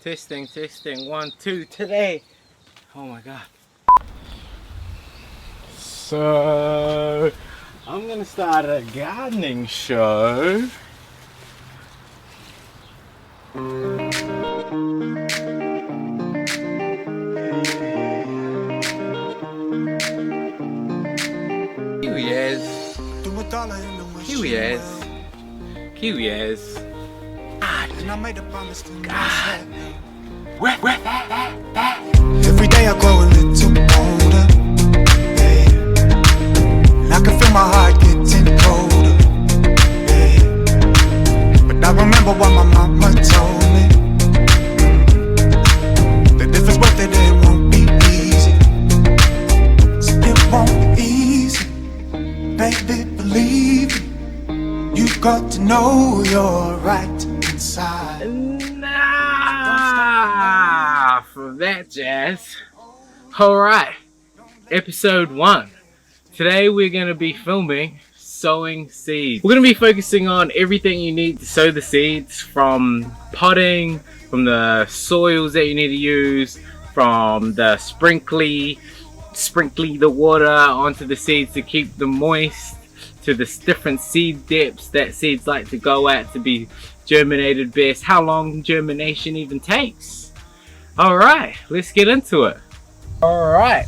Testing, 1, 2 today. Oh my god. So I'm gonna start a gardening show. Here he is. Here he is. Here he is. God. Where? Every day I grow a little older, yeah. And I can feel my heart getting colder, yeah. But I remember what my mama told me, that if it's worth it, it won't be easy. So it won't be easy, baby, believe me. You've got to know you're right inside. For that jazz. Alright, episode 1. Today we're going to be filming sowing seeds. We're going to be focusing on everything you need to sow the seeds, from potting, from the soils that you need to use, from the sprinkly the water onto the seeds to keep them moist, to the different seed depths that seeds like to go at to be germinated best, how long germination even takes. Alright, let's get into it. Alright,